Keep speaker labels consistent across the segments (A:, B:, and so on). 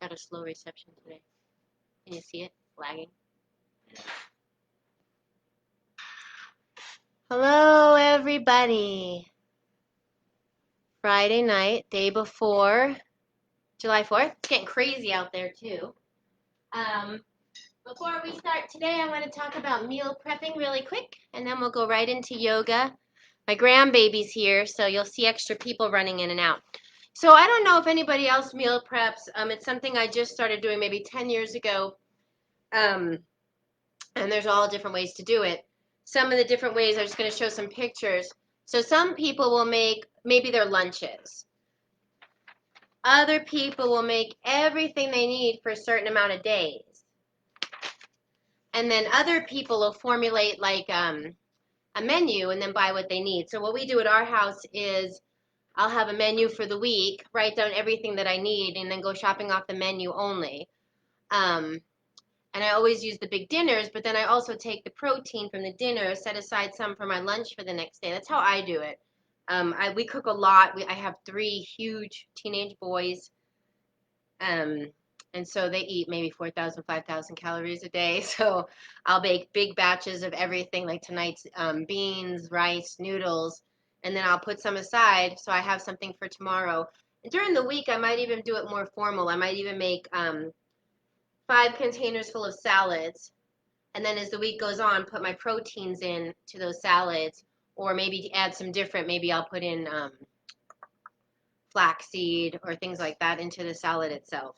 A: Got a slow reception today. Can you see it? Lagging. Hello, everybody. Friday night, day before July 4th. It's getting crazy out there, too. Before we start today, I want to talk about meal prepping really quick, and then we'll go right into yoga. My grandbaby's here, so you'll see extra people running in and out. So I don't know if anybody else meal preps. It's something I just started doing maybe 10 years ago. And there's all different ways to do it. Some of the different ways, I'm just going to show some pictures. So some people will make maybe their lunches. Other people will make everything they need for a certain amount of days. And then other people will formulate like a menu and then buy what they need. So what we do at our house is I'll have a menu for the week, write down everything that I need, and then go shopping off the menu only. And I always use the big dinners, but then I also take the protein from the dinner, set aside some for my lunch for the next day. That's how I do it. We cook a lot. I have 3 huge teenage boys, and so they eat maybe 4,000, 5,000 calories a day. So I'll bake big batches of everything, like tonight's beans, rice, noodles, and then I'll put some aside so I have something for tomorrow. And during the week, I might even do it more formal. I might even make 5 containers full of salads, and then as the week goes on, put my proteins in to those salads, or maybe add some different, maybe I'll put in flaxseed or things like that into the salad itself.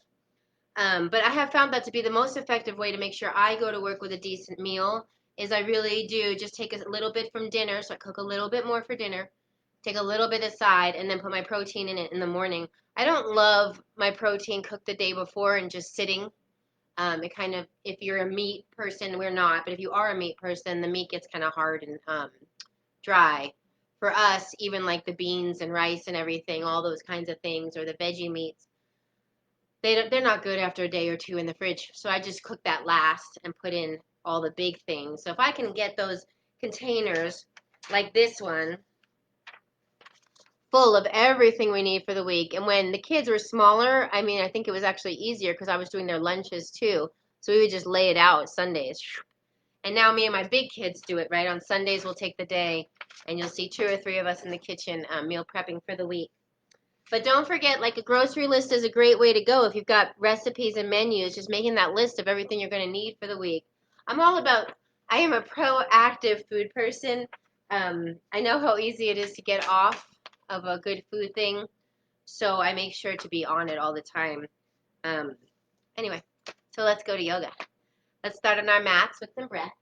A: But I have found that to be the most effective way to make sure I go to work with a decent meal is I really do just take a little bit from dinner, so I cook a little bit more for dinner, take a little bit aside, and then put my protein in it in the morning. I don't love my protein cooked the day before and just sitting. It kind of, if you're a meat person, we're not, but if you are a meat person, the meat gets kind of hard and dry. For us, even like the beans and rice and everything, all those kinds of things, or the veggie meats, they're not good after a day or two in the fridge. So I just cook that last and put in all the big things. So if I can get those containers like this one full of everything we need for the week. And when the kids were smaller, I mean, I think it was actually easier because I was doing their lunches too. So we would just lay it out Sundays. And now me and my big kids do it, right? On Sundays, we'll take the day, and you'll see 2 or 3 of us in the kitchen meal prepping for the week. But don't forget, like a grocery list is a great way to go if you've got recipes and menus, just making that list of everything you're going to need for the week. I am a proactive food person. I know how easy it is to get off of a good food thing, so I make sure to be on it all the time. Anyway, so let's go to yoga. Let's start on our mats with some breath.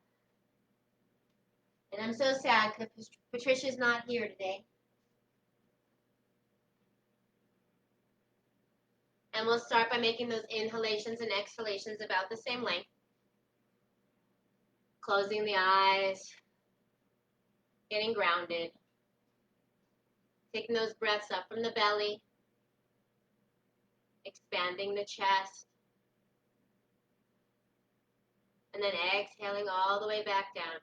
A: And I'm so sad because Patricia's not here today. And we'll start by making those inhalations and exhalations about the same length. Closing the eyes, getting grounded. Taking those breaths up from the belly, expanding the chest, and then exhaling all the way back down.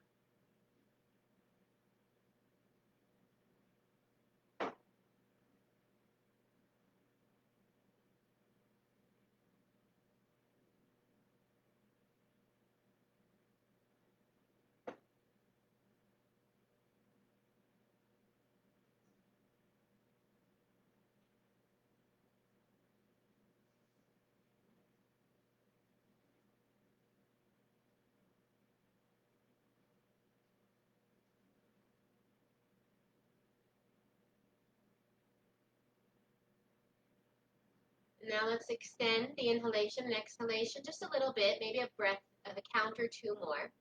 A: Now let's extend the inhalation and exhalation just a little bit, maybe a breath of a count or 2 more.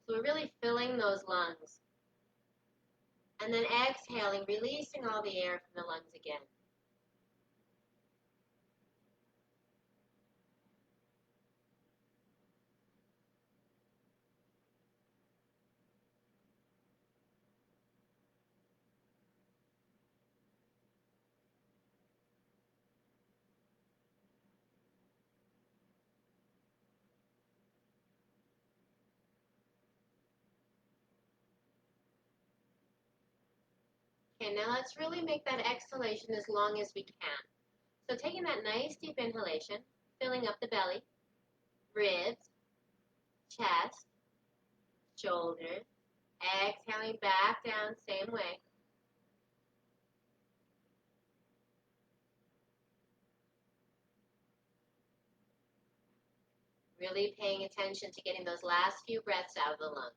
A: So we're really filling those lungs. And then exhaling, releasing all the air from the lungs again. Okay, now let's really make that exhalation as long as we can. So taking that nice deep inhalation, filling up the belly, ribs, chest, shoulders, exhaling back down, same way. Really paying attention to getting those last few breaths out of the lungs.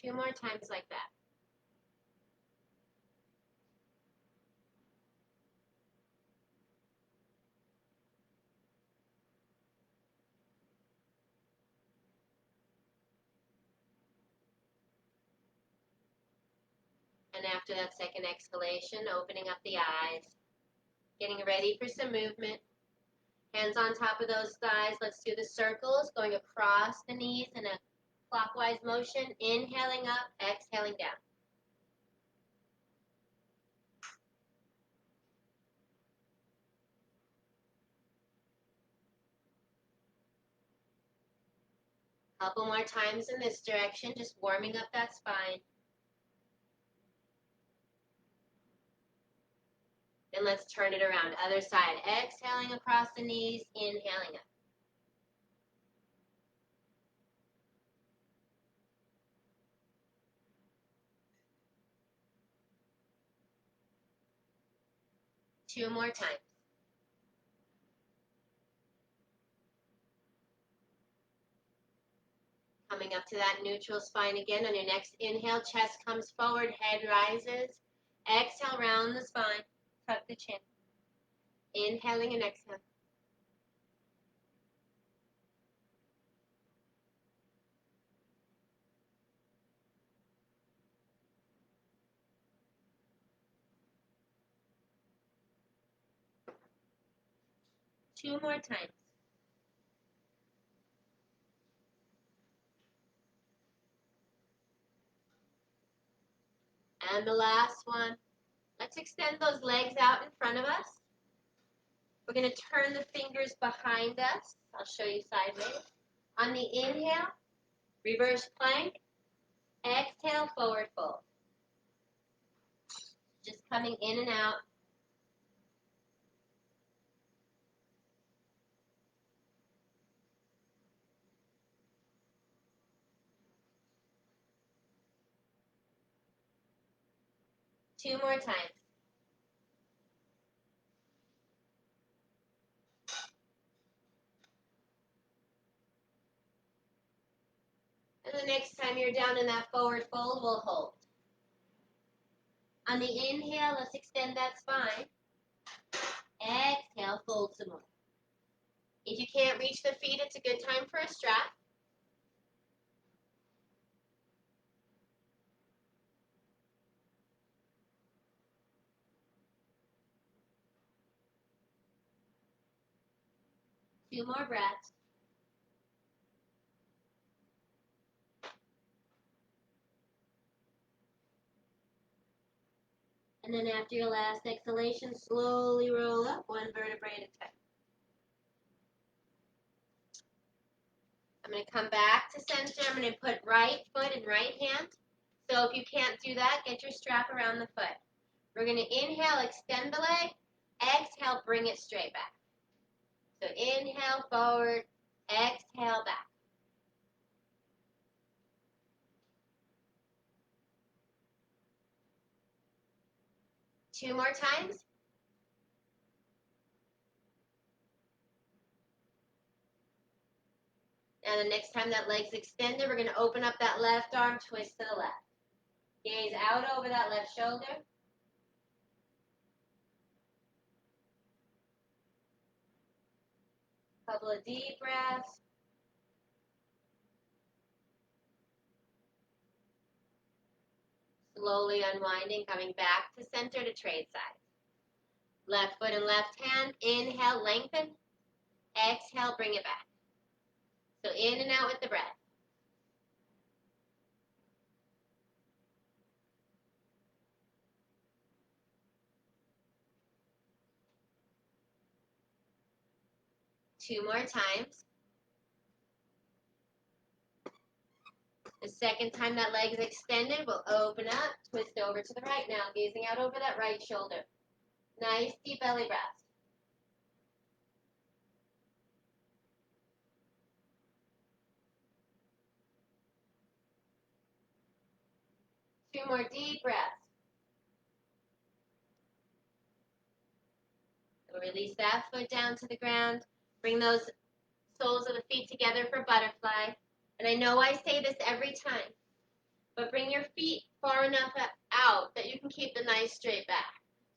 A: Two more times like that. And after that second exhalation, opening up the eyes, getting ready for some movement. Hands on top of those thighs. Let's do the circles, going across the knees in a clockwise motion. Inhaling up, exhaling down. Couple more times in this direction, just warming up that spine. Then let's turn it around. Other side. Exhaling across the knees, inhaling up. Two more times. Coming up to that neutral spine again. On your next inhale, chest comes forward, head rises. Exhale, round the spine. Tuck the chin. Inhaling and exhaling. Two more times. And the last one. Let's extend those legs out in front of us. We're going to turn the fingers behind us. I'll show you sideways. On the inhale, reverse plank. Exhale, forward fold. Just coming in and out. Two more times. And the next time you're down in that forward fold, we'll hold. On the inhale, let's extend that spine. Exhale, fold some more. If you can't reach the feet, it's a good time for a strap. Two more breaths. And then after your last exhalation, slowly roll up one vertebrae at a time. I'm going to come back to center. I'm going to put right foot in right hand. So if you can't do that, get your strap around the foot. We're going to inhale, extend the leg. Exhale, bring it straight back. So inhale, forward. Exhale, back. Two more times. Now the next time that leg's extended, we're going to open up that left arm, twist to the left. Gaze out over that left shoulder. Couple of deep breaths. Slowly unwinding, coming back to center to trade sides. Left foot and left hand. Inhale, lengthen. Exhale, bring it back. So in and out with the breath. 2 more times. The second time that leg is extended, we'll open up, twist over to the right now, gazing out over that right shoulder. Nice deep belly breath. Two more deep breaths. We'll release that foot down to the ground. Bring those soles of the feet together for butterfly. And I know I say this every time, but bring your feet far enough out that you can keep the nice straight back.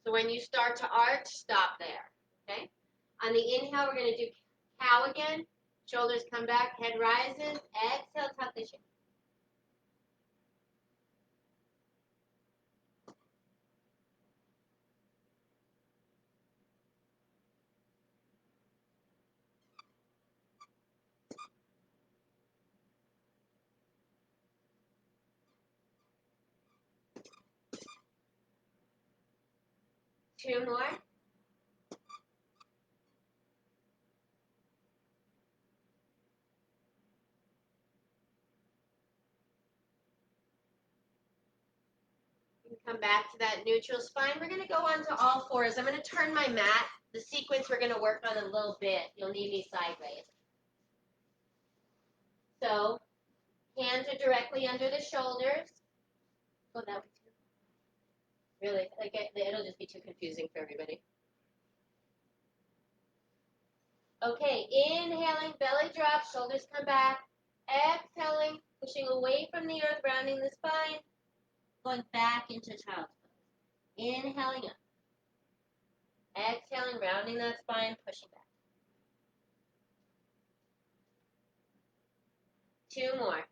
A: So when you start to arch, stop there, okay? On the inhale, we're going to do cow again. Shoulders come back, head rises. Exhale, tuck the chin. Two more. Come back to that neutral spine. We're going to go on to all fours. I'm going to turn my mat. The sequence we're going to work on a little bit. You'll need me sideways. So, hands are directly under the shoulders. Oh, that way too. Really, it'll just be too confusing for everybody. Okay, inhaling, belly drop, shoulders come back. Exhaling, pushing away from the earth, rounding the spine. Going back into child's pose. Inhaling up. Exhaling, rounding that spine, pushing back. Two more.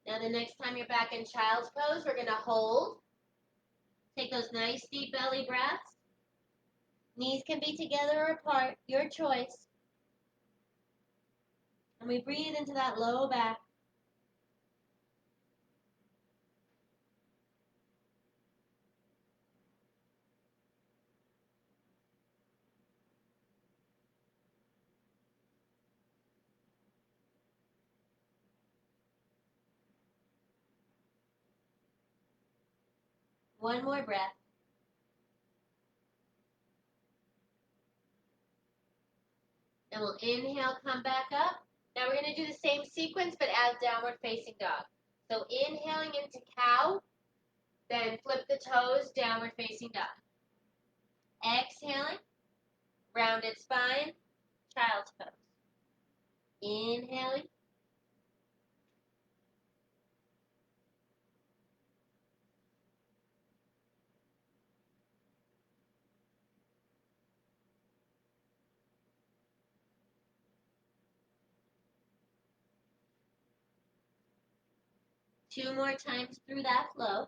A: Now the next time you're back in child's pose, we're going to hold. Take those nice deep belly breaths. Knees can be together or apart, your choice. And we breathe into that low back. One more breath. And we'll inhale, come back up. Now we're going to do the same sequence, but add downward facing dog. So inhaling into cow, then flip the toes, downward facing dog. Exhaling, rounded spine, child's pose. Inhaling. Two more times through that flow.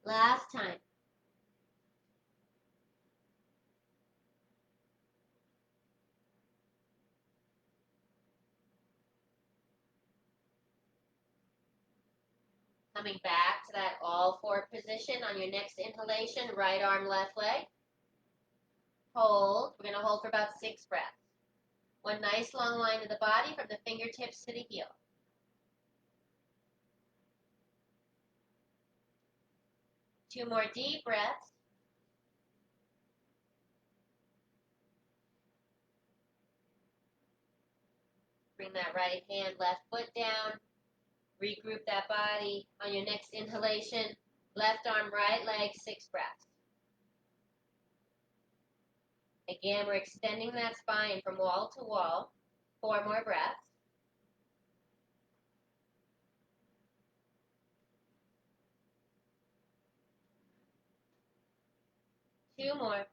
A: Last time. Coming back to that all four position on your next inhalation, right arm, left leg. Hold. We're going to hold for about 6 breaths. One nice long line of the body from the fingertips to the heel. Two more deep breaths. Bring that right hand, left foot down. Regroup that body. On your next inhalation, left arm, right leg, 6 breaths. Again, we're extending that spine from wall to wall. 4 more breaths. Two more.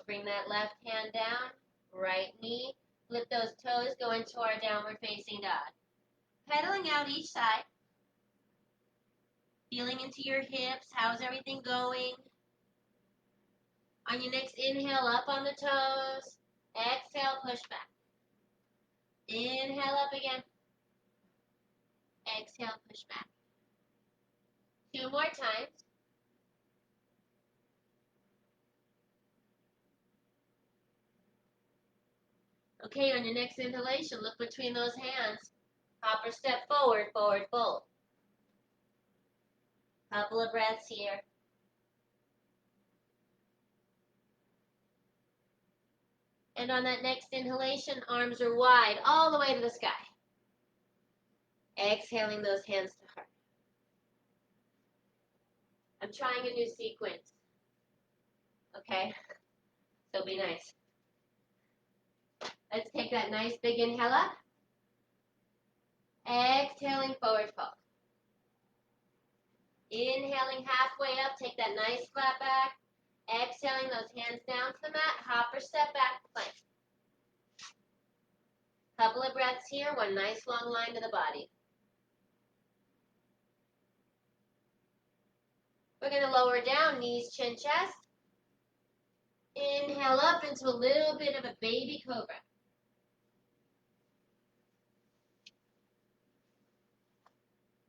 A: Bring that left hand down, right knee. Flip those toes, go into our downward facing dog. Pedaling out each side. Feeling into your hips. How's everything going? On your next inhale, up on the toes. Exhale, push back. Inhale, up again. Exhale, push back. 2 more times. Okay, on your next inhalation, look between those hands. Hop or step forward, forward fold. Couple of breaths here. And on that next inhalation, arms are wide all the way to the sky. Exhaling those hands to heart. I'm trying a new sequence. Okay? So be nice. Let's take that nice big inhale up. Exhaling, forward fold. Inhaling halfway up, take that nice flat back. Exhaling those hands down to the mat, hop or step back, plank. Couple of breaths here, one nice long line to the body. We're going to lower down, knees, chin, chest. Inhale up into a little bit of a baby cobra.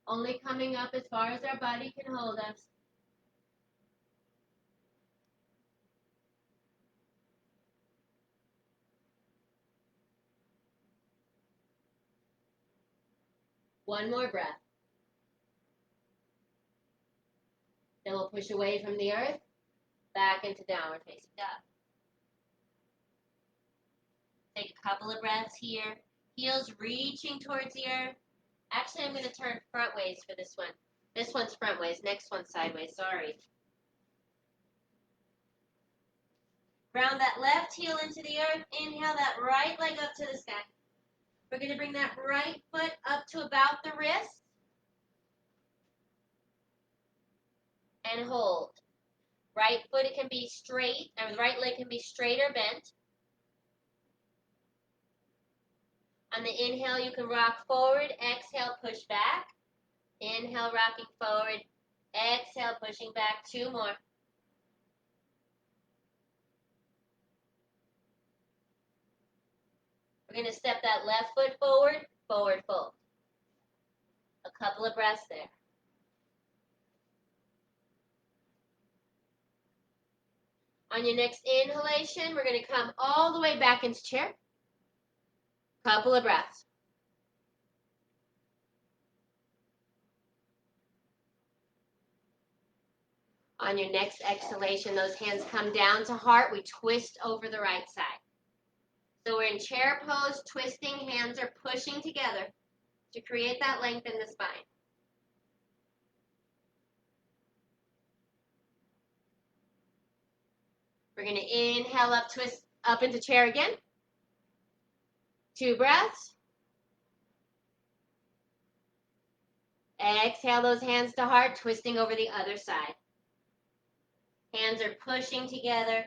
A: Only coming up as far as our body can hold us. One more breath. Then we'll push away from the earth, back into downward facing dog. Take a couple of breaths here. Heels reaching towards the earth. Actually, I'm going to turn front ways for this one. This one's front ways, next one's sideways, sorry. Ground that left heel into the earth. Inhale that right leg up to the sky. We're going to bring that right foot up to about the wrist. And hold. Right foot, it can be straight, or the right leg can be straight or bent. On the inhale, you can rock forward. Exhale, push back. Inhale, rocking forward. Exhale, pushing back. 2 more. We're going to step that left foot forward, forward fold. A couple of breaths there. On your next inhalation, we're going to come all the way back into chair. Couple of breaths. On your next exhalation, those hands come down to heart. We twist over the right side. So we're in chair pose, twisting, hands are pushing together to create that length in the spine. We're going to inhale up, twist up into chair again. 2 breaths. Exhale those hands to heart, twisting over the other side. Hands are pushing together.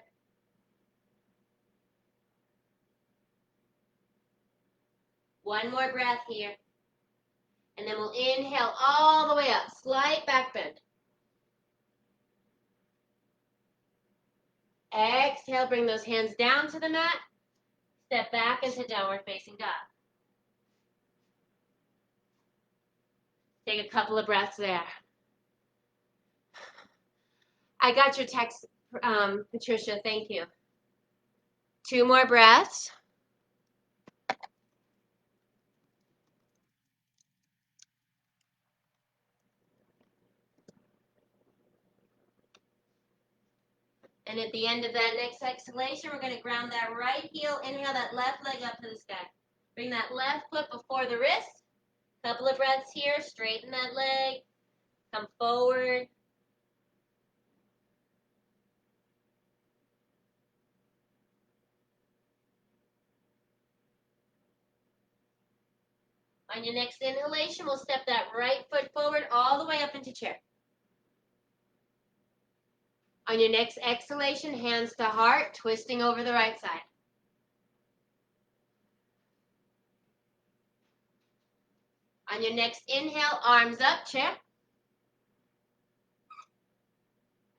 A: One more breath here. And then we'll inhale all the way up, slight back bend. Exhale, bring those hands down to the mat. Step back into downward facing dog. Take a couple of breaths there. I got your text, Patricia, thank you. 2 more breaths. And at the end of that next exhalation, we're going to ground that right heel. Inhale that left leg up to the sky. Bring that left foot before the wrist. Couple of breaths here. Straighten that leg. Come forward. On your next inhalation, we'll step that right foot forward all the way up into chair. On your next exhalation, hands to heart, twisting over the right side. On your next inhale, arms up, chair.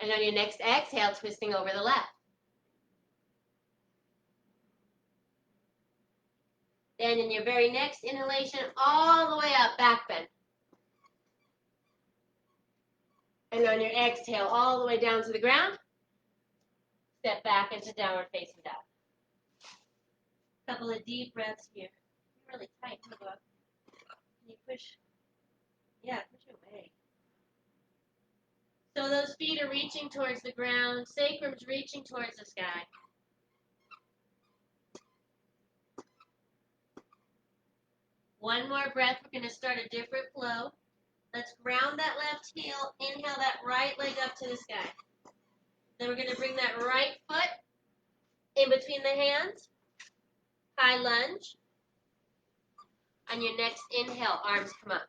A: And on your next exhale, twisting over the left. Then in your very next inhalation, all the way up, back bend. And on your exhale, all the way down to the ground, step back into downward facing dog. Couple of deep breaths here. You're really tight, huh, Bob? Can you push? Yeah, push away. So those feet are reaching towards the ground, sacrum's reaching towards the sky. One more breath. We're going to start a different flow. Let's ground that left heel. Inhale that right leg up to the sky. Then we're going to bring that right foot in between the hands. High lunge. On your next inhale, arms come up.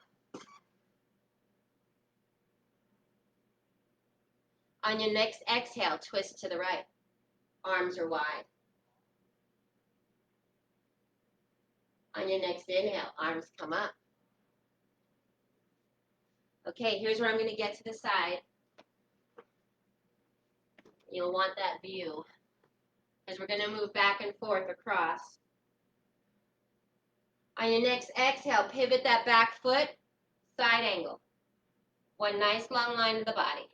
A: On your next exhale, twist to the right. Arms are wide. On your next inhale, arms come up. Okay, here's where I'm going to get to the side. You'll want that view, as we're going to move back and forth across. On your next exhale, pivot that back foot, side angle. One nice long line of the body,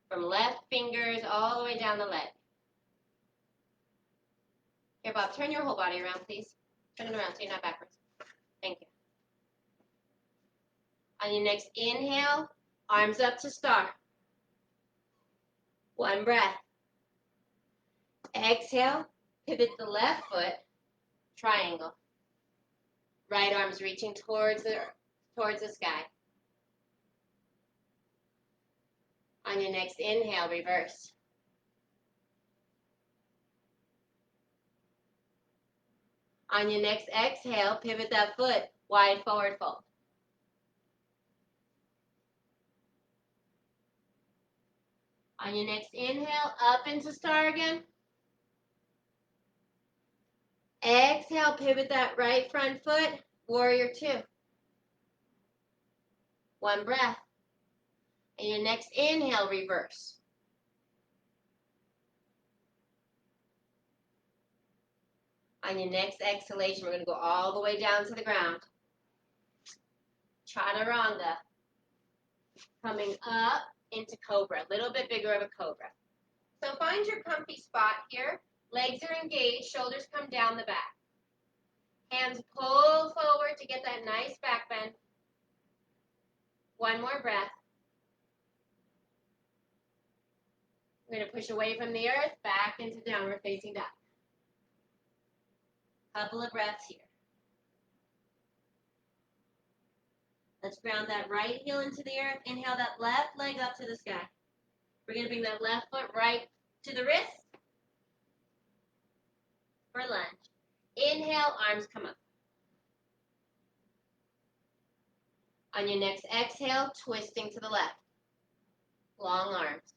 A: from left fingers all the way down the leg. Here, Bob, turn your whole body around, please. Turn it around so you're not backwards. Thank you. On your next inhale, arms up to star. One breath. Exhale, pivot the left foot, triangle. Right arm's reaching towards the sky. On your next inhale, reverse. On your next exhale, pivot that foot, wide forward fold. On your next inhale, up into star again. Exhale, pivot that right front foot, warrior two. One breath. And your next inhale, reverse. On your next exhalation, we're going to go all the way down to the ground. Chaturanga. Coming up into cobra, a little bit bigger of a cobra. So find your comfy spot here. Legs are engaged, shoulders come down the back. Hands pull forward to get that nice back bend. One more breath. We're going to push away from the earth, back into downward facing dog. Couple of breaths here. Let's ground that right heel into the earth. Inhale that left leg up to the sky. We're going to bring that left foot right to the wrist for lunge. Inhale, arms come up. On your next exhale, twisting to the left. Long arms.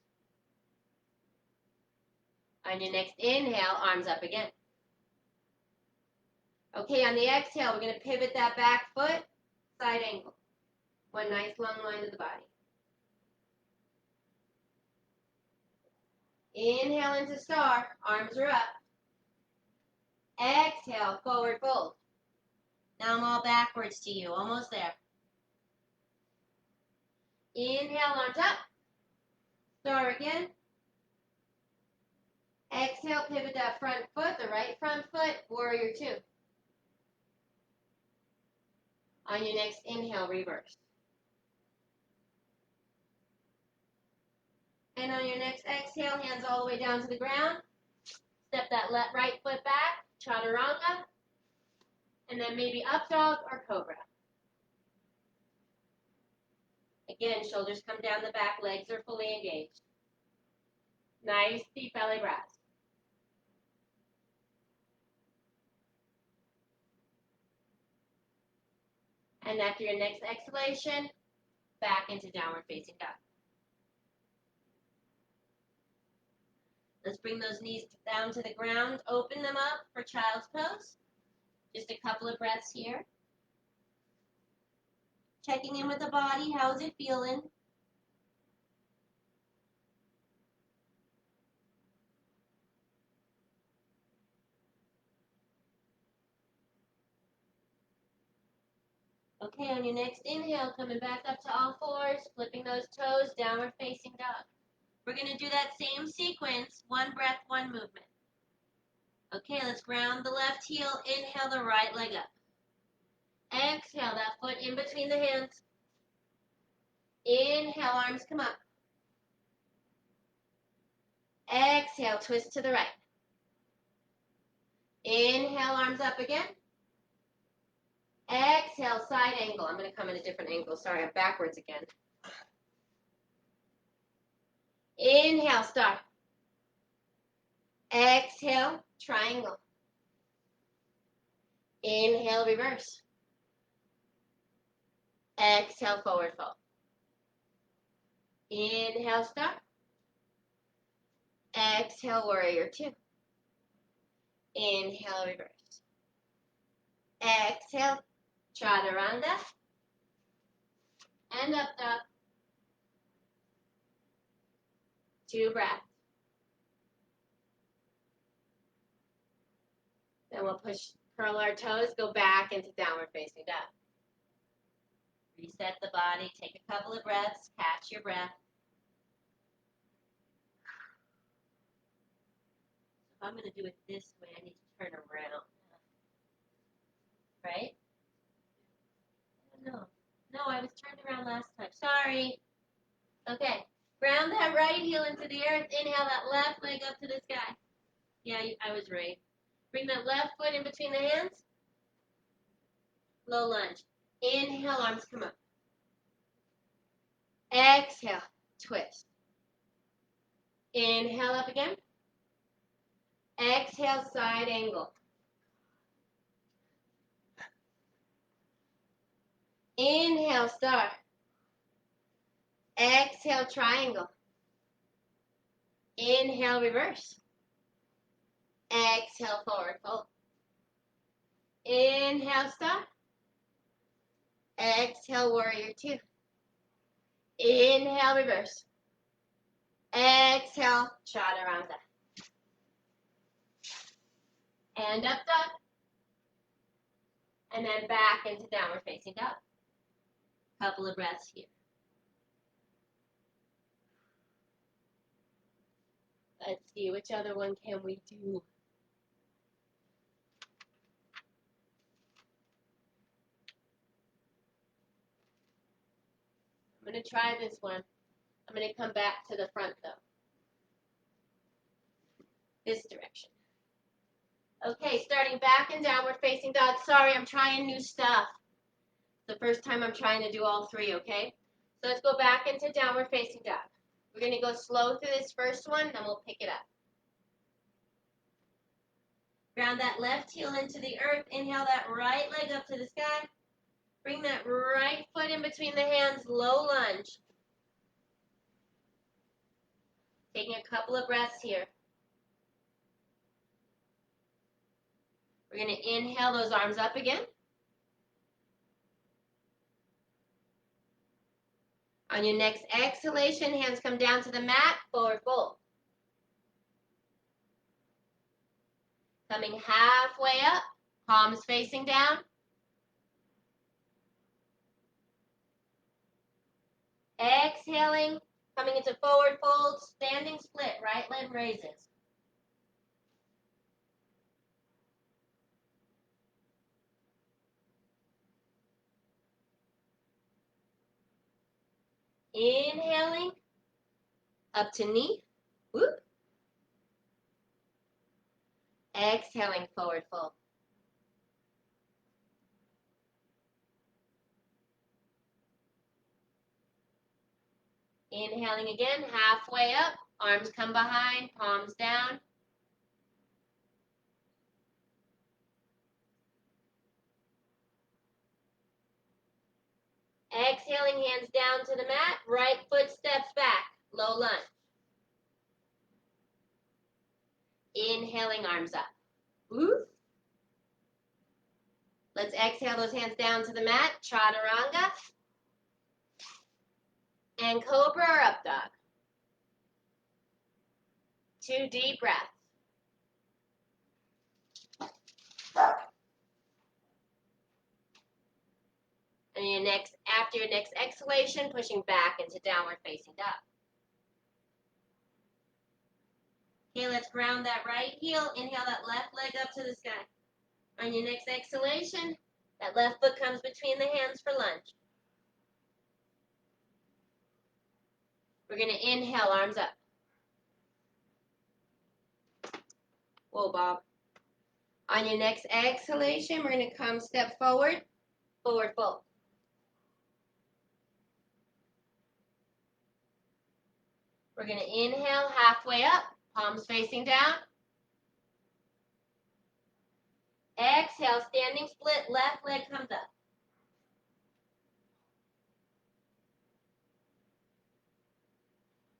A: On your next inhale, arms up again. Okay, on the exhale, we're going to pivot that back foot, side angle. One nice long line of the body. Inhale into star, arms are up. Exhale, forward fold. Now I'm all backwards to you, almost there. Inhale, arms up. Star again. Exhale, pivot that front foot, the right front foot, warrior two. On your next inhale, reverse. And on your next exhale, hands all the way down to the ground. Step that right foot back, chaturanga. And then maybe up dog or cobra. Again, shoulders come down the back, legs are fully engaged. Nice deep belly breath. And after your next exhalation, back into downward facing dog. Let's bring those knees down to the ground. Open them up for child's pose. Just a couple of breaths here. Checking in with the body. How is it feeling? Okay, on your next inhale, coming back up to all fours, flipping those toes, downward facing dog. We're going to do that same sequence, one breath, one movement. Okay, let's ground the left heel, inhale the right leg up. Exhale, that foot in between the hands. Inhale, arms come up. Exhale, twist to the right. Inhale, arms up again. Exhale, side angle. I'm going to come in a different angle. Sorry, I'm backwards again. Inhale, star. Exhale, triangle. Inhale, reverse. Exhale, forward fold. Inhale, star. Exhale, warrior two. Inhale, reverse. Exhale, chaturanga. And up dog. 2 breaths. Then we'll curl our toes, go back into downward facing dog. Reset the body, take a couple of breaths, catch your breath. If I'm going to do it this way, I need to turn around. Right? No, I was turned around last time. Sorry. Okay. Ground that right heel into the earth. Inhale that left leg up to the sky. Yeah, I was right. Bring that left foot in between the hands. Low lunge. Inhale, arms come up. Exhale, twist. Inhale up again. Exhale, side angle. Inhale, star. Exhale, triangle. Inhale, reverse. Exhale, forward fold. Inhale, star. Exhale, warrior two. Inhale, reverse. Exhale, chaturanga. And up dog. And then back into downward facing dog. Couple of breaths here. Let's see, which other one can we do? I'm going to try this one. I'm going to come back to the front, though. This direction. Okay, starting back in downward facing dog. Sorry, I'm trying new stuff. It's the first time I'm trying to do all three, okay? So let's go back into downward facing dog. We're going to go slow through this first one, then we'll pick it up. Ground that left heel into the earth. Inhale that right leg up to the sky. Bring that right foot in between the hands, low lunge. Taking a couple of breaths here. We're going to inhale those arms up again. On your next exhalation, hands come down to the mat, forward fold. Coming halfway up, palms facing down. Exhaling, coming into forward fold, standing split, right leg raises. Inhaling, up to knee. Whoop. Exhaling, forward fold. Inhaling again, halfway up, arms come behind, palms down. Exhaling, hands down to the mat, right foot steps back, low lunge. Inhaling, arms up. Woo. Let's exhale those hands down to the mat, chaturanga. And cobra or up dog. 2 deep breaths. And after your next exhalation, pushing back into downward facing dog. Okay, let's ground that right heel. Inhale that left leg up to the sky. On your next exhalation, that left foot comes between the hands for lunge. We're going to inhale, arms up. Whoa, Bob. On your next exhalation, we're going to come step forward, forward fold. We're going to inhale halfway up, palms facing down. Exhale, standing split, left leg comes up.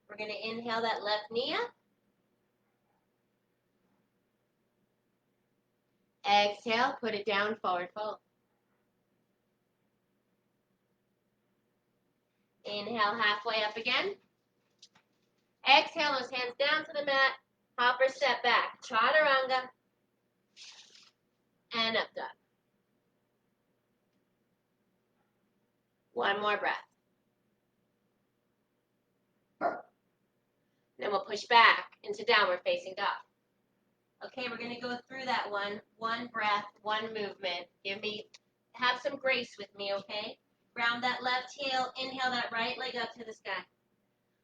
A: We're going to inhale that left knee up. Exhale, put it down, forward fold. Inhale, halfway up again. Exhale, those hands down to the mat. Hopper step back, chaturanga, and up dog. One more breath. Then we'll push back into downward facing dog. Okay, we're going to go through that one breath, one movement. Have some grace with me, okay? Ground that left heel, inhale that right leg up to the sky.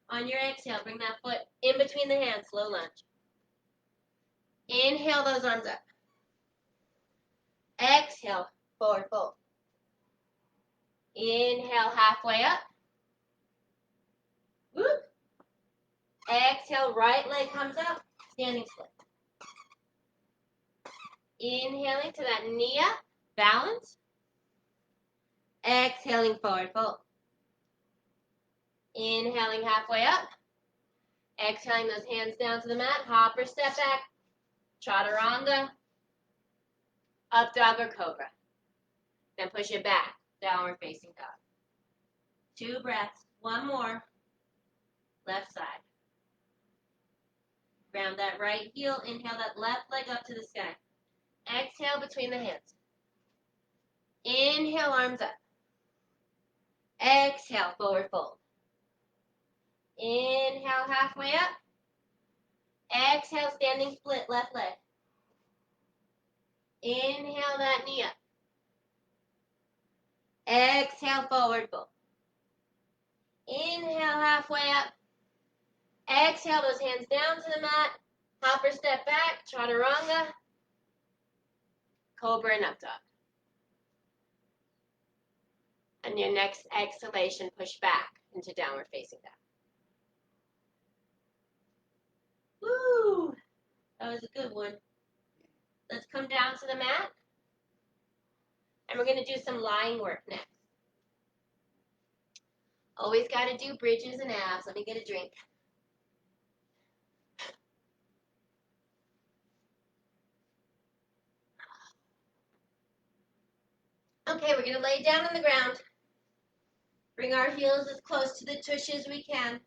A: On your exhale, bring that foot in between the hands, slow lunge. Inhale those arms up. Exhale, forward fold. Inhale, halfway up. Whoop. Exhale, right leg comes up, standing split. Inhaling to that knee up, balance. Exhaling, forward fold. Inhaling halfway up. Exhaling those hands down to the mat, hopper step back, chaturanga, up dog or cobra. Then push it back, downward facing dog. 2 breaths, one more, left side. Ground that right heel, inhale that left leg up to the sky. Exhale between the hands. Inhale, arms up. Exhale, forward fold. Inhale, halfway up. Exhale, standing split, left leg. Inhale that knee up. Exhale, forward fold. Inhale, halfway up. Exhale, those hands down to the mat. Hopper step back, chaturanga, cobra and up dog. And your next exhalation, push back into downward facing dog. Woo! That was a good one. Let's come down to the mat. And we're going to do some lying work next. Always got to do bridges and abs. Let me get a drink. Okay, we're going to lay down on the ground. Bring our heels as close to the tush as we can.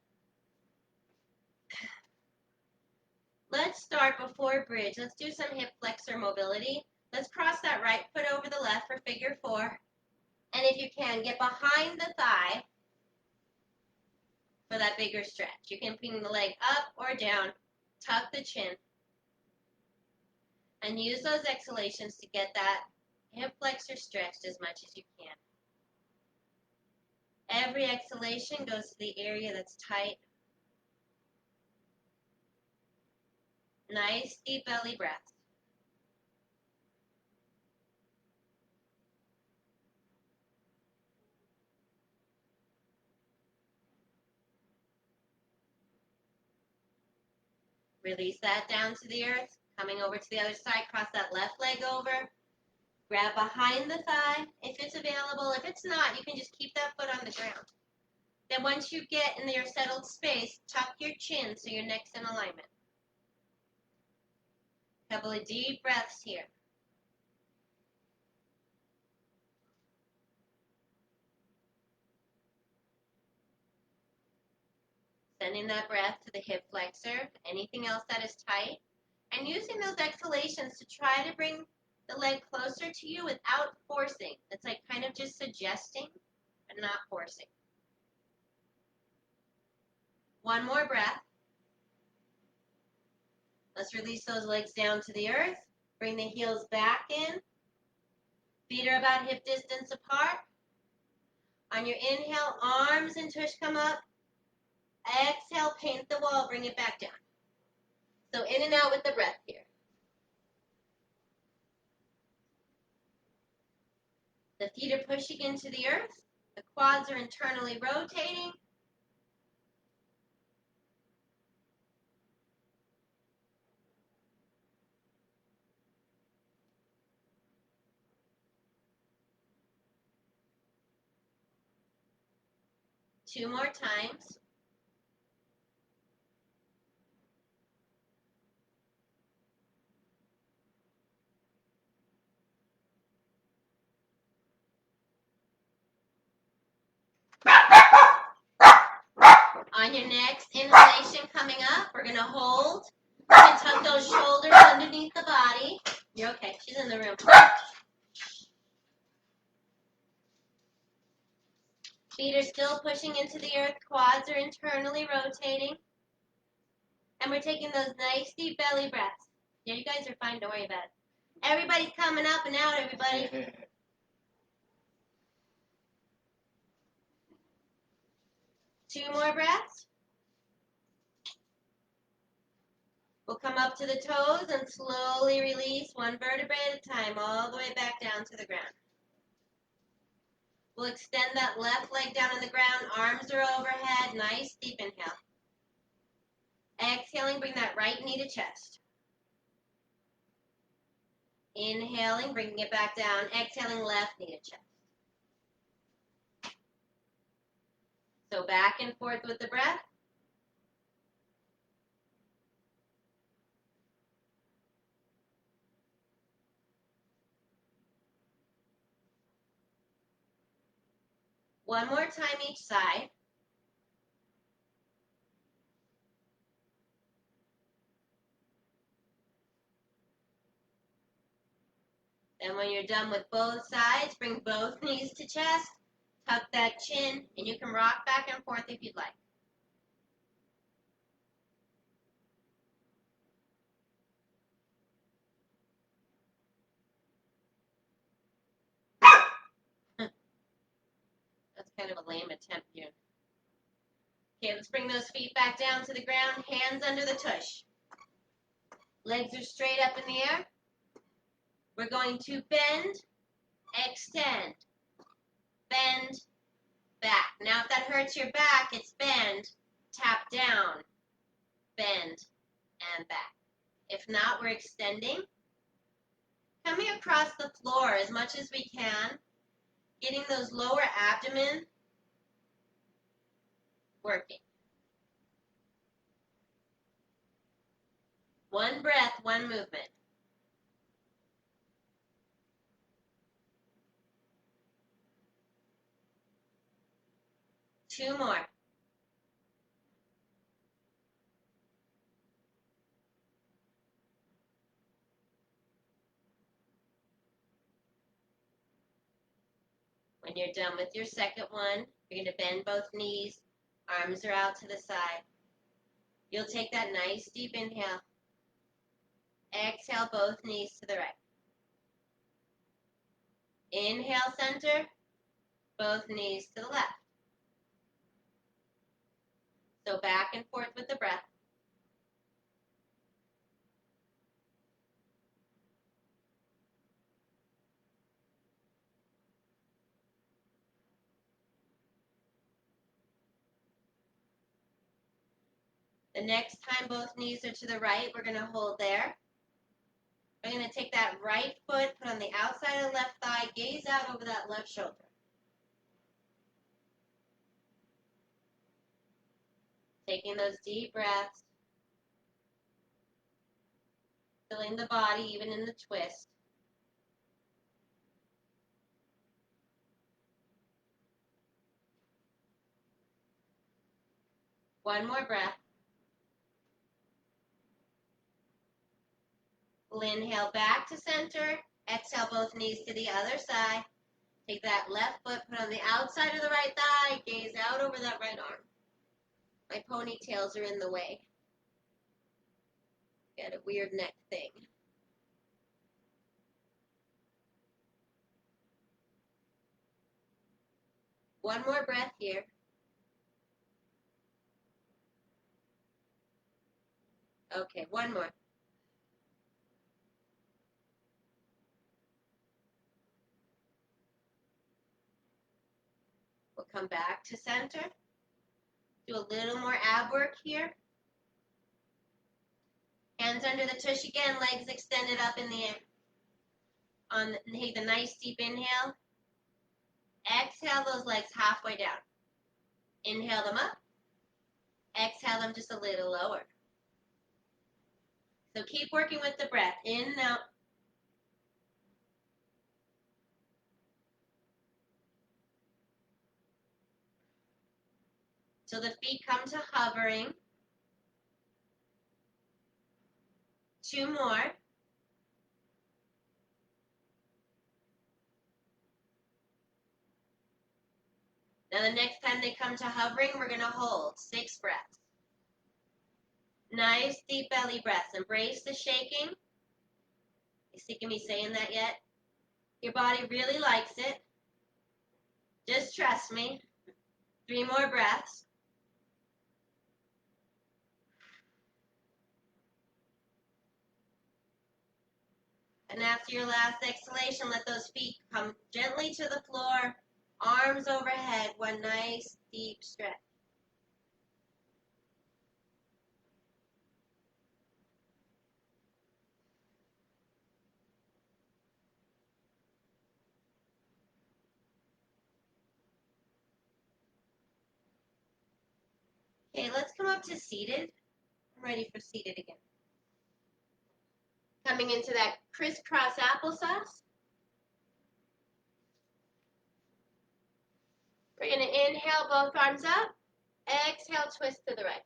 A: Let's start before bridge. Let's do some hip flexor mobility. Let's cross that right foot over the left for figure 4. And if you can, get behind the thigh for that bigger stretch. You can bring the leg up or down, tuck the chin, and use those exhalations to get that hip flexor stretched as much as you can. Every exhalation goes to the area that's tight. Nice deep belly breath. Release that down to the earth. Coming over to the other side, cross that left leg over. Grab behind the thigh if it's available. If it's not, you can just keep that foot on the ground. Then once you get in your settled space, tuck your chin so your neck's in alignment. Couple of deep breaths here. Sending that breath to the hip flexor, anything else that is tight, and using those exhalations to try to bring the leg closer to you without forcing. It's like kind of just suggesting and not forcing. One more breath. Let's release those legs down to the earth. Bring the heels back in. Feet are about hip distance apart. On your inhale, arms and tush come up. Exhale, paint the wall, bring it back down. So in and out with the breath here. The feet are pushing into the earth. The quads are internally rotating. Two more times. On your next inhalation coming up, we're going to hold. You can tuck those shoulders underneath the body. You're okay. She's in the room. Feet are still pushing into the earth. Quads are internally rotating. And we're taking those nice deep belly breaths. Yeah, you guys are fine. Don't worry about it. Everybody's coming up and out, everybody. Two more breaths. We'll come up to the toes and slowly release one vertebrae at a time, all the way back down to the ground. We'll extend that left leg down on the ground. Arms are overhead. Nice deep inhale. Exhaling, bring that right knee to chest. Inhaling, bringing it back down. Exhaling, left knee to chest. So back and forth with the breath. One more time each side. And when you're done with both sides, bring both knees to chest. Tuck that chin, and you can rock back and forth if you'd like. That's kind of a lame attempt here. Okay, let's bring those feet back down to the ground, hands under the tush. Legs are straight up in the air. We're going to bend, extend, bend, back. Now if that hurts your back, it's bend, tap down, bend, and back. If not, we're extending. Coming across the floor as much as we can, getting those lower abdomen working. One breath, one movement. Two more. When you're done with your second one, you're going to bend both knees, arms are out to the side. You'll take that nice deep inhale. Exhale, both knees to the right. Inhale, center, both knees to the left. So back and forth with the breath. The next time both knees are to the right, we're going to hold there. We're going to take that right foot, put on the outside of the left thigh, gaze out over that left shoulder. Taking those deep breaths. Filling the body even in the twist. One more breath. We'll inhale back to center. Exhale both knees to the other side. Take that left foot, put on the outside of the right thigh, gaze out over that right arm. My ponytails are in the way. Got a weird neck thing. One more breath here. Okay, one more. We'll come back to center. Do a little more ab work here. Hands under the tush again, legs extended up in the air. Take the nice deep inhale. Exhale those legs halfway down. Inhale them up. Exhale them just a little lower. So keep working with the breath. In and out. So the feet come to hovering. 2 more. Now the next time they come to hovering, we're going to hold 6 breaths. Nice deep belly breaths. Embrace the shaking. You sick of me saying that yet? Your body really likes it. Just trust me. 3 more breaths. And after your last exhalation, let those feet come gently to the floor, arms overhead, one nice deep stretch. Okay, let's come up to seated. I'm ready for seated again. Coming into that crisscross applesauce. We're going to inhale, both arms up. Exhale, twist to the right.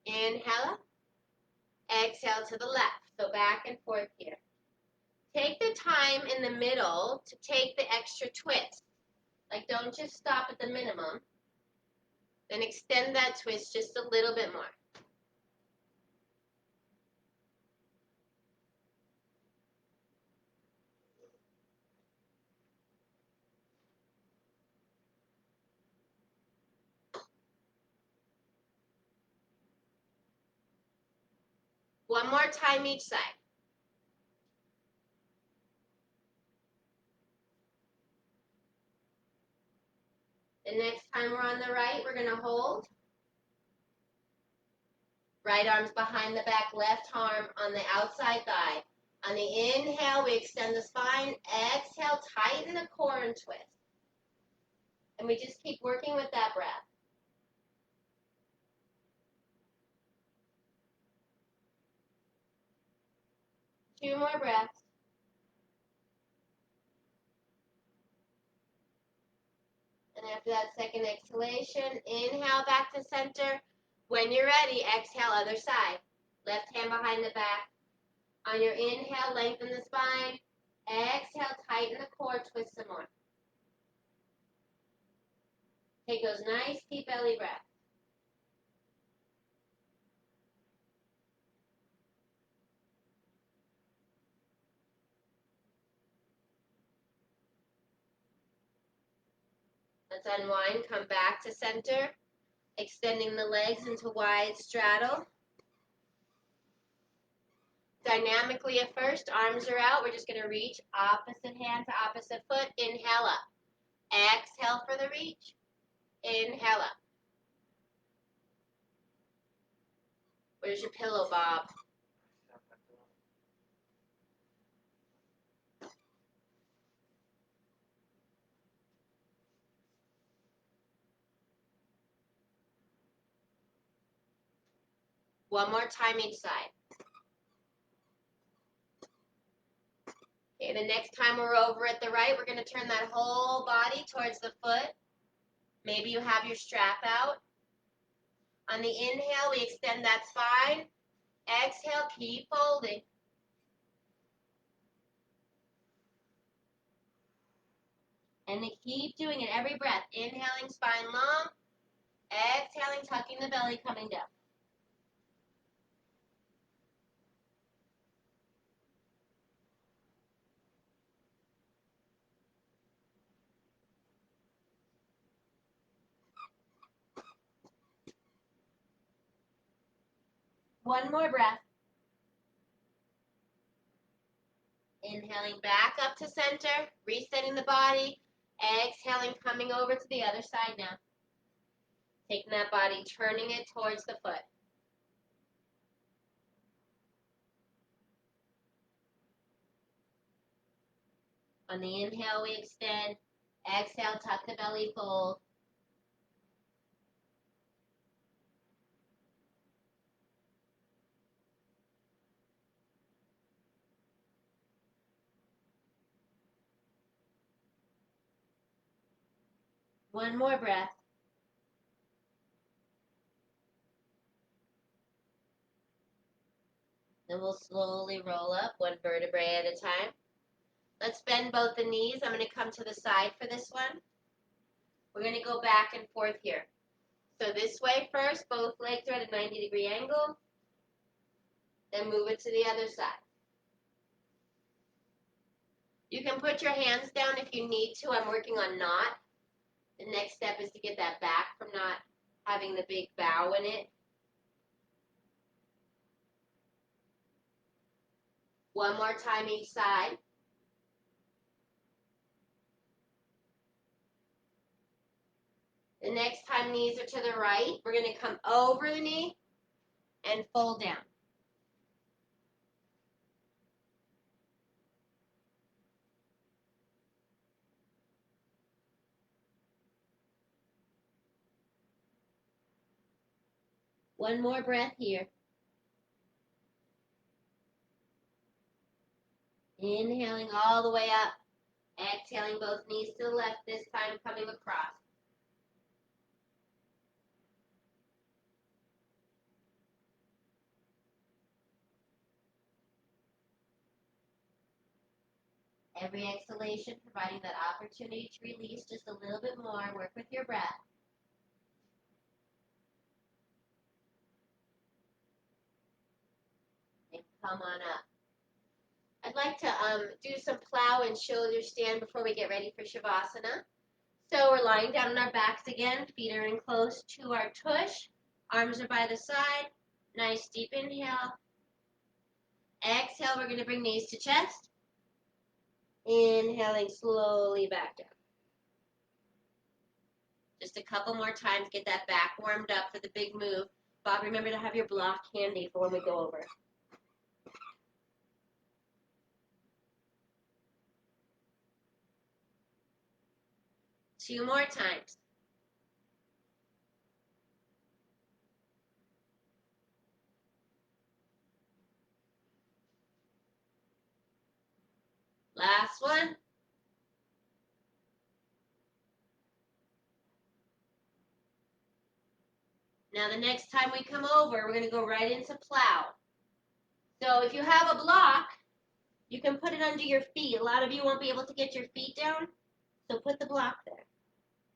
A: Inhale up. Exhale to the left. So back and forth here. Take the time in the middle to take the extra twist. Like, don't just stop at the minimum. Then extend that twist just a little bit more. One more time each side. The next time we're on the right, we're going to hold. Right arm's behind the back, left arm on the outside thigh. On the inhale, we extend the spine. Exhale, tighten the core and twist. And we just keep working with that breath. Two more breaths. And after that second exhalation, inhale back to center. When you're ready, exhale other side. Left hand behind the back. On your inhale, lengthen the spine. Exhale, tighten the core, twist some more. Take those nice deep belly breaths. Let's unwind, come back to center, extending the legs into wide straddle. Dynamically at first, arms are out. We're just going to reach opposite hand to opposite foot. Inhale up. Exhale for the reach. Inhale up. Where's your pillow, Bob? One more time each side. Okay, the next time we're over at the right, we're going to turn that whole body towards the foot. Maybe you have your strap out. On the inhale, we extend that spine. Exhale, keep folding. And then keep doing it every breath. Inhaling, spine long. Exhaling, tucking the belly, coming down. One more breath. Inhaling back up to center, resetting the body. Exhaling, coming over to the other side now. Taking that body, turning it towards the foot. On the inhale, we extend. Exhale, tuck the belly, fold. One more breath. Then we'll slowly roll up one vertebrae at a time. Let's bend both the knees. I'm going to come to the side for this one. We're going to go back and forth here. So this way first, both legs are at a 90-degree angle. Then move it to the other side. You can put your hands down if you need to. I'm working on not. The next step is to get that back from not having the big bow in it. One more time each side. The next time knees are to the right, we're going to come over the knee and fold down. One more breath here. Inhaling all the way up. Exhaling both knees to the left, this time coming across. Every exhalation, providing that opportunity to release just a little bit more. Work with your breath. And come on up. I'd like to do some plow and shoulder stand before we get ready for Shavasana. So we're lying down on our backs again. Feet are in close to our tush. Arms are by the side. Nice deep inhale. Exhale, we're going to bring knees to chest. Inhaling slowly back down. Just a couple more times. Get that back warmed up for the big move. Bob, remember to have your block handy for when we go over. Two more times. Last one. Now the next time we come over, we're going to go right into plow. So if you have a block, you can put it under your feet. A lot of you won't be able to get your feet down, so put the block there.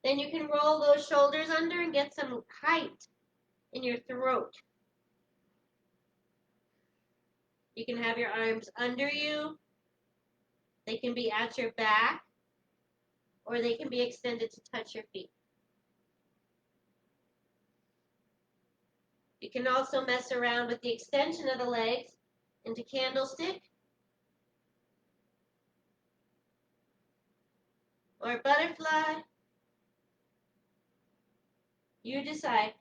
A: Then you can roll those shoulders under and get some height in your throat. You can have your arms under you. They can be at your back, or they can be extended to touch your feet. You can also mess around with the extension of the legs into candlestick or butterfly. You decide.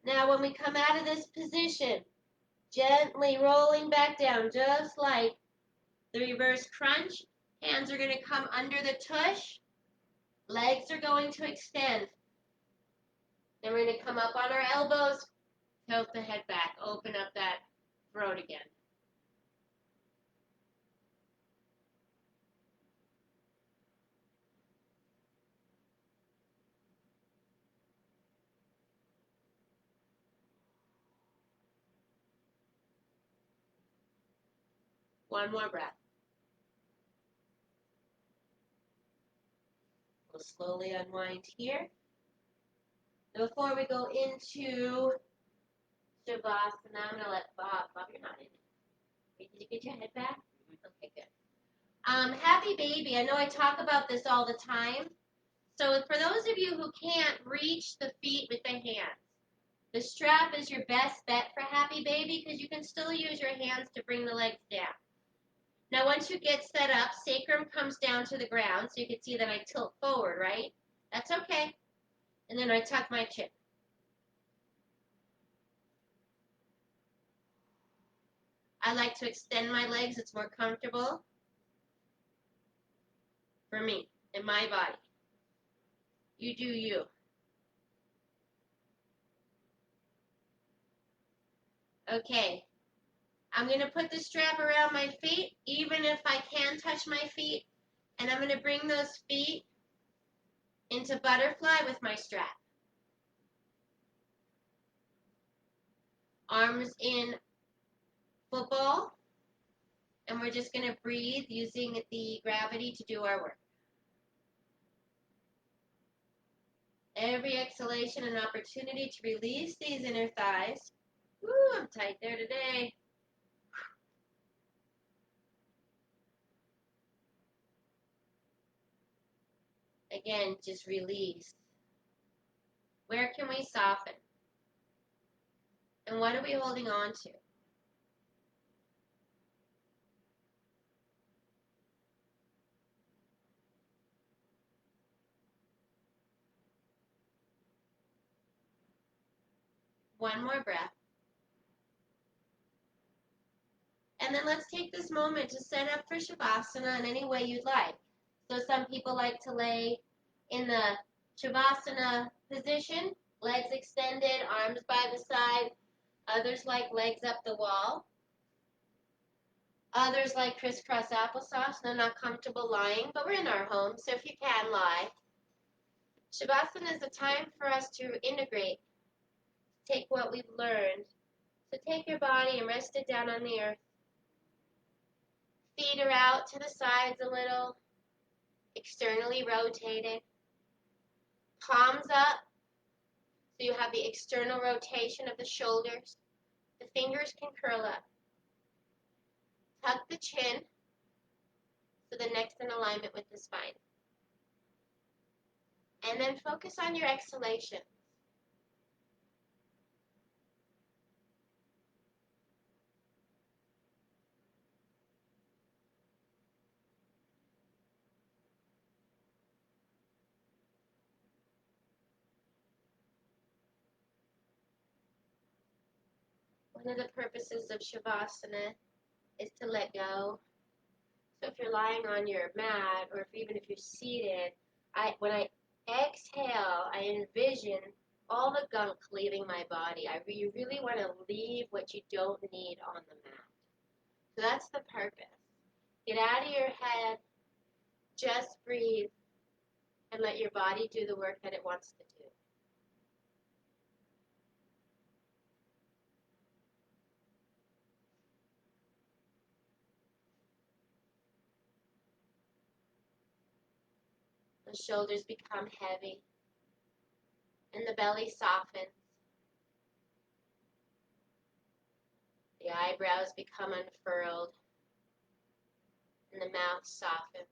A: Now when we come out of this position, gently rolling back down, just like the reverse crunch. Hands are going to come under the tush. Legs are going to extend. Then we're going to come up on our elbows, tilt the head back, open up that throat again. One more breath. We'll slowly unwind here. Now before we go into Shavasana, I'm going to let Bob, you're not in it. Wait, did you get your head back? Okay, good. Happy baby, I know I talk about this all the time. So for those of you who can't reach the feet with the hands, the strap is your best bet for happy baby because you can still use your hands to bring the legs down. Now once you get set up, sacrum comes down to the ground, so you can see that I tilt forward, right? That's okay. And then I tuck my chin. I like to extend my legs. It's more comfortable for me and my body. You do you. Okay. I'm going to put the strap around my feet, even if I can touch my feet. And I'm going to bring those feet into butterfly with my strap. Arms in football. And we're just going to breathe using the gravity to do our work. Every exhalation an opportunity to release these inner thighs. Woo, I'm tight there today. Again, just release. Where can we soften? And what are we holding on to? One more breath. And then let's take this moment to set up for Shavasana in any way you'd like. So some people like to lay in the Shavasana position, legs extended, arms by the side. Others like legs up the wall. Others like crisscross applesauce. They're not comfortable lying, but we're in our home, so if you can lie. Shavasana is a time for us to integrate, take what we've learned. So take your body and rest it down on the earth. Feet are out to the sides a little, externally rotated. Palms up, so you have the external rotation of the shoulders. The fingers can curl up. Tuck the chin, so the neck's in alignment with the spine. And then focus on your exhalation. One of the purposes of Shavasana is to let go. So if you're lying on your mat, or even if you're seated, when I exhale, I envision all the gunk leaving my body. You really want to leave what you don't need on the mat. So that's the purpose. Get out of your head, just breathe, and let your body do the work that it wants to do. The shoulders become heavy, and the belly softens. The eyebrows become unfurled, and the mouth softens.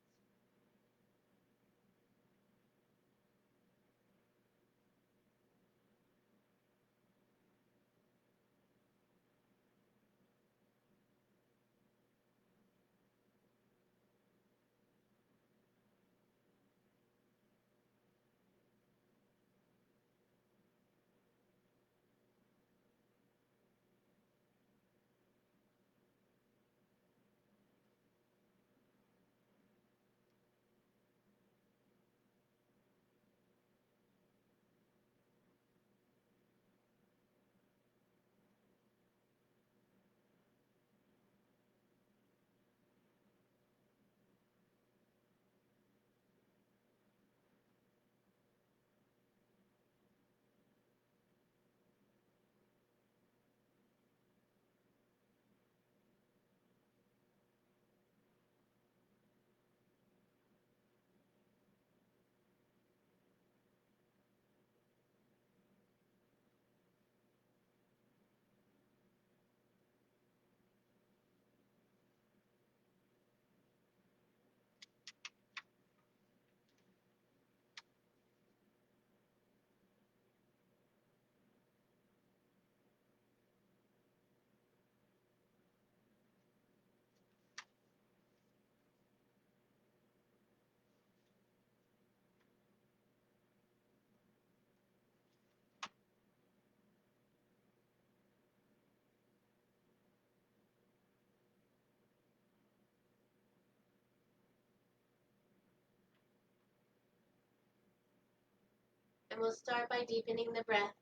A: And we'll start by deepening the breath,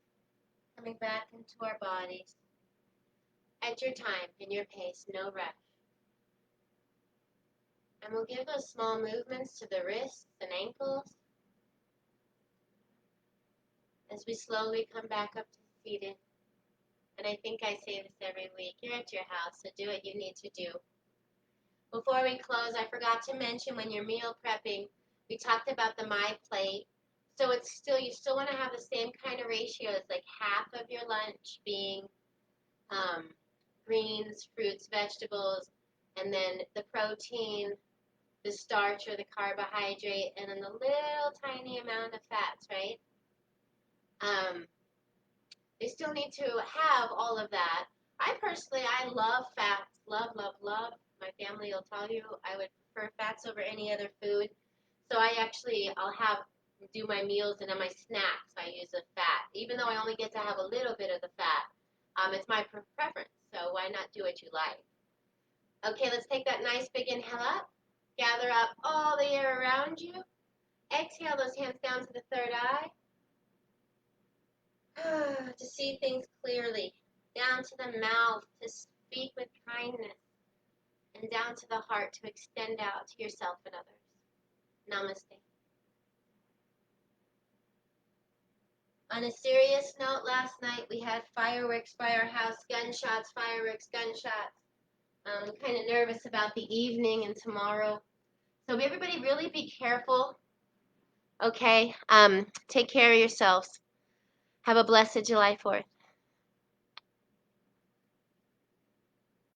A: coming back into our bodies. At your time, in your pace, no rush. And we'll give those small movements to the wrists and ankles as we slowly come back up to seated. And I think I say this every week. You're at your house, so do what you need to do. Before we close, I forgot to mention when you're meal prepping, we talked about the My Plate. So you still want to have the same kind of ratios, like half of your lunch being greens, fruits, vegetables, and then the protein, the starch or the carbohydrate, and then the little tiny amount of fats, right? They still need to have all of that. I love fats, love, love, love. My family will tell you I would prefer fats over any other food. So I'll do my meals and on my snacks I use a fat, even though I only get to have a little bit of the fat. It's my preference, so why not do what you like? Okay, let's take that nice big inhale up. Gather up all the air around you. Exhale those hands down to the third eye. To see things clearly. Down to the mouth to speak with kindness. And down to the heart to extend out to yourself and others. Namaste. On a serious note, last night we had fireworks by our house, gunshots, fireworks, gunshots. I'm kind of nervous about the evening and tomorrow. So everybody really be careful. Okay? Take care of yourselves. Have a blessed July 4th.